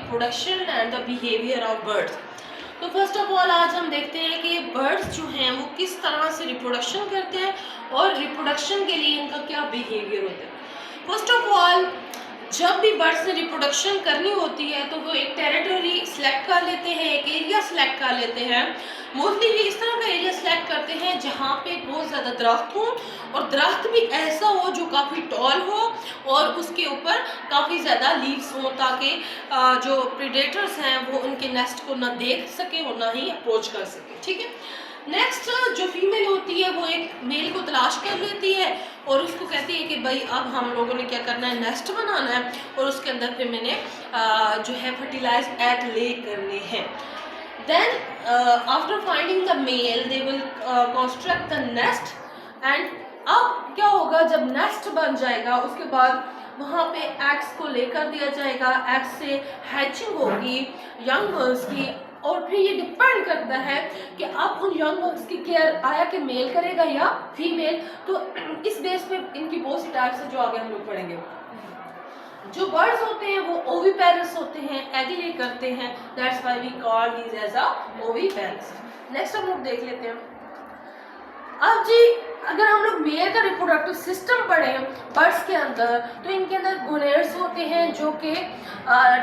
Reproduction and the behaviour of birds. तो first of all आज हम देखते हैं कि बर्ड्स जो हैं वो किस तरह से रिप्रोडक्शन करते हैं और रिप्रोडक्शन के लिए इनका क्या बिहेवियर होता है। फर्स्ट ऑफ ऑल जब भी बर्ड्स ने रिप्रोडक्शन करनी होती है तो वो एक टेरिटरी सिलेक्ट कर लेते हैं, एक एरिया सिलेक्ट कर लेते हैं। मोस्टली ये इस तरह का एरिया सिलेक्ट करते हैं जहाँ पे बहुत ज़्यादा दरख्त हो और दरख्त भी ऐसा हो जो काफ़ी टॉल हो और उसके ऊपर काफ़ी ज़्यादा लीव्स हो, ताकि जो प्रीडेटर्स हैं वो उनके नेस्ट को ना देख सके और ना ही अप्रोच कर सके। ठीक है, नेक्स्ट जो फीमेल होती है वो एक मेल को तलाश कर लेती है और उसको कहती है कि भाई अब हम लोगों ने क्या करना है, नेस्ट बनाना है और उसके अंदर फिर मैंने जो है फर्टिलाइज एग ले करने हैं। Then after finding the male they will construct the nest and अब क्या होगा, जब नेस्ट बन जाएगा उसके बाद वहाँ पे एग्स को लेकर दिया जाएगा, एग्स से हैचिंग होगी यंग बर्ड्स की और फिर ये डिपेंड करता है कि आप उन यंग बर्ड्स की केयर आया कि मेल करेगा या फीमेल। तो इस बेस पे इनकी बहुत सी टाइप्स है जो आगे हम लोग पढ़ेंगे। जो बर्ड्स होते हैं वो ओविपेरस होते हैं, एग ले करते हैं, that's why we call these as a oviparous. Next हम लोग देख लेते हैं। अब जी अगर हम लोग मेल का रिप्रोडक्टिव सिस्टम पढ़ें बर्ड्स के अंदर तो इनके अंदर गोनेड्स होते हैं जो कि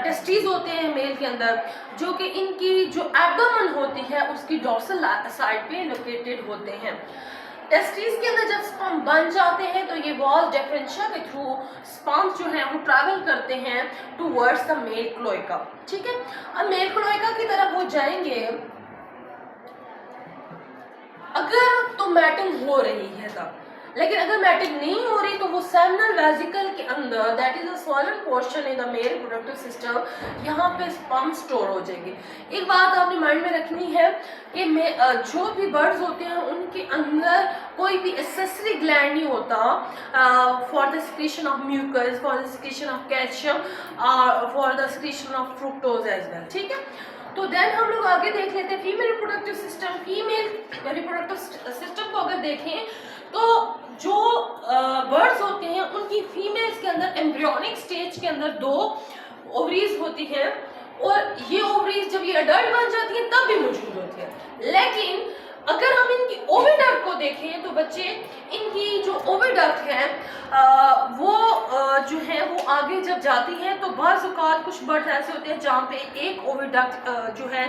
टेस्टिस होते हैं मेल के अंदर, जो कि इनकी जो एब्डोमेन होती है उसकी डोर्सल साइड पे लोकेटेड होते हैं। टेस्टिस के अंदर जब स्पर्म बन जाते हैं तो ये वॉल्स डिफरेंशिया के थ्रू स्पर्म्स जो हैं वो ट्रैवल करते हैं टूवर्ड्स द मेल क्लोएका। ठीक है, अब मेल क्लोएका की तरफ वो जाएंगे अगर तो मैटिंग हो रही है तब, लेकिन अगर मैटिंग नहीं हो रही तो वो सेमिनल वेसिकल के अंदर, that is a swollen portion in the male reproductive system, यहाँ पे स्पर्म स्टोर हो जाएगी। एक बात आपने माइंड में रखनी है कि जो भी बर्ड्स होते हैं उनके अंदर कोई भी एक्सेसरी ग्लैंड नहीं होता for the secretion of mucus, for the secretion of calcium, for the secretion of fructose as well. ठीक है, तो देन हम लोग आगे देख लेते हैं female reproductive system. Female reproductive system को अगर देखें तो जो बर्ड्स होते हैं उनकी फीमेल्स के अंदर एम्ब्रियोनिक स्टेज के अंदर 2 ओवरीज होती हैं और ये ओवरीज जब ये अडल्ट बन जाती हैं तब भी मौजूद होती है। लेकिन अगर हम इनकी ओविडक्ट को देखें तो बच्चे इनकी जो ओविडक्ट है वो जो है वो आगे जब जाती है तो बाज़ औक़ात कुछ बर्ड्स ऐसे होते हैं जहाँ पे एक ओविडक्ट जो है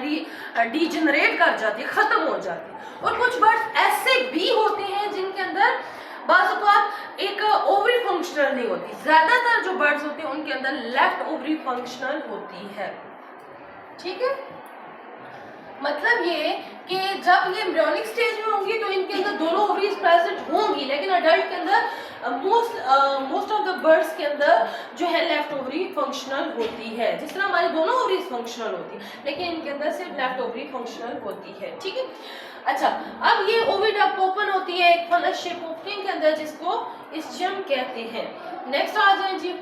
डीजनरेट कर जाती है, ख़त्म हो जाती है, और कुछ बर्ड्स ऐसे भी होते हैं जिनके अंदर बाज़ औक़ात एक ओवरी फंक्शनल नहीं होती। ज़्यादातर जो बर्ड्स होते हैं उनके अंदर लेफ्ट ओवरी फंक्शनल होती है। ठीक है, मतलब ये कि जब ये एम्ब्रियोनिक स्टेज में होंगी तो इनके अंदर दोनों ओवरीज प्रेजेंट होंगी, लेकिन अडल्ट के अंदर मोस्ट ऑफ द बर्ड्स के अंदर जो है लेफ्ट ओवरी फंक्शनल होती है। जिस तरह हमारी दोनों ओवरीज फंक्शनल होती है लेकिन इनके अंदर सिर्फ लेफ्ट ओवरी फंक्शनल होती है। ठीक है, अच्छा अब ये ओविडक्ट ओपन होती है एक फनस शेप ओपनिंग के अंदर जिसको इस्चियम कहते हैं। नेक्स्ट आ जाए जी।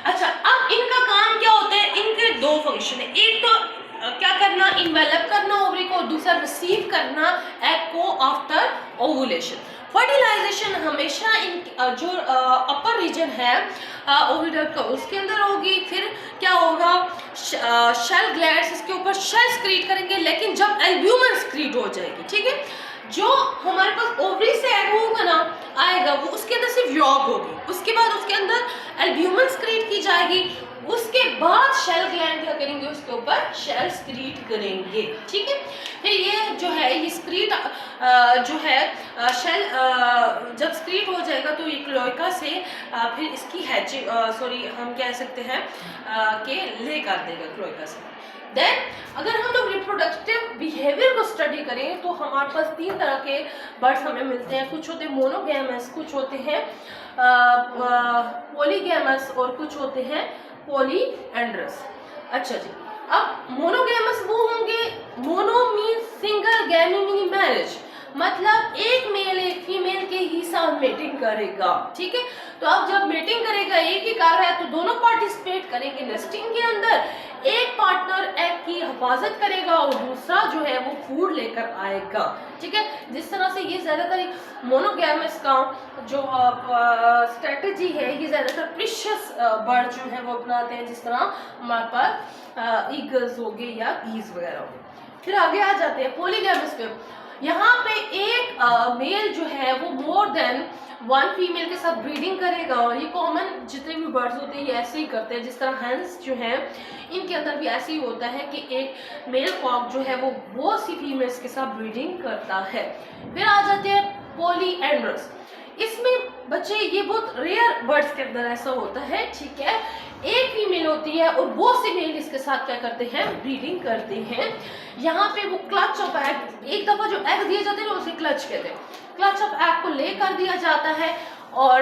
अच्छा अब इनका काम क्या होता है, इनके 2 फंक्शन है, एक तो क्या करना, इन्वेलप करना ओवरी को, दूसरा रिसीव करना एग को आफ्टर ओवुलेशन। फर्टिलाइजेशन हमेशा इन जो अपर रीजन है ओविडक्ट का उसके अंदर होगी। फिर क्या होगा, शेल ग्लैंड्स इसके ऊपर शेल स्क्रीट करेंगे, लेकिन जब एल्ब्यूमन स्क्रीट हो जाएगी, ठीक है, जो हमारे पास ओवरी से एग होगा ना आएगा वो उसके अंदर सिर्फ यॉग होगी, उसके बाद उसके अंदर एल्ब्यूमन स्क्रीट की जाएगी, उसके बाद शेल ग्लैंड क्या करेंगे, उसके ऊपर शेल स्क्रीट करेंगे। ठीक है, फिर ये जो है ये स्क्रीट जो है शेल जब स्क्रीट हो जाएगा तो ये क्लोएका से फिर इसकी हैचिंग हम कह सकते हैं कि ले कर देगा क्लोएका से। देन अगर हम लोग रिप्रोडक्टिव बिहेवियर को स्टडी करें तो हमारे पास 3 तरह के बर्ड्स हमें मिलते हैं। कुछ होते हैं मोनोगैमस, कुछ होते हैं पॉलीगैमस और कुछ होते हैं पॉलीएंड्रस। अच्छा जी, अब मोनोगैमस वो होंगे, mono mean single, गैमी mean marriage, मतलब एक मेल एक फीमेल के ही साथ मेटिंग करेगा। ठीक है, तो अब जब मेटिंग करेगा एक ही कर रहा है तो दोनों पार्टिसिपेट करेंगे नेस्टिंग के अंदर। एक पार्टनर एग की हिफाजत करेगा और दूसरा जो है वो फूड लेकर आएगा। ठीक है, जिस तरह से ये ज्यादातर मोनोगैमस का जो स्ट्रेटजी है ये ज्यादातर फिश कॉन्शियस बर्ड जो है वो अपनाते हैं, जिस तरह हमारे पास ईगल्स हो गए या बीज वगैरह हो गए। फिर आगे आ जाते हैं पॉलीगैमस पे। यहाँ पे एक मेल जो है वो मोर देन वन फीमेल के साथ ब्रीडिंग करेगा, और ये कॉमन जितने भी बर्ड्स होते हैं ये ऐसे ही करते हैं। जिस तरह हैंस जो है इनके अंदर भी ऐसे ही होता है कि एक मेल कॉक जो है वो बहुत सी फीमेल्स के साथ ब्रीडिंग करता है। फिर आ जाते हैं पॉलीएंड्रस। इसमें बच्चे ये बहुत रेयर बर्ड्स के अंदर ऐसा होता है, ठीक है, एक फीमेल होती है और बहुत से मेल इसके साथ क्या करते हैं, ब्रीडिंग करते हैं। यहाँ पे वो क्लच ऑफ एग, एक दफा जो एग दिए जाते हैं ना उसे क्लच कहते हैं, क्लच ऑफ एग को लेकर दिया जाता है। और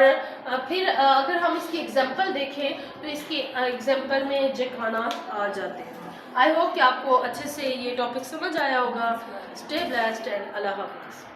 फिर अगर हम इसकी एग्जांपल देखें तो इसकी एग्जांपल में जखाना आ जाते हैं। आई होप कि आपको अच्छे से ये टॉपिक समझ आया होगा। स्टे ब्लेस्ड एंड अल्लाह हाफिज़।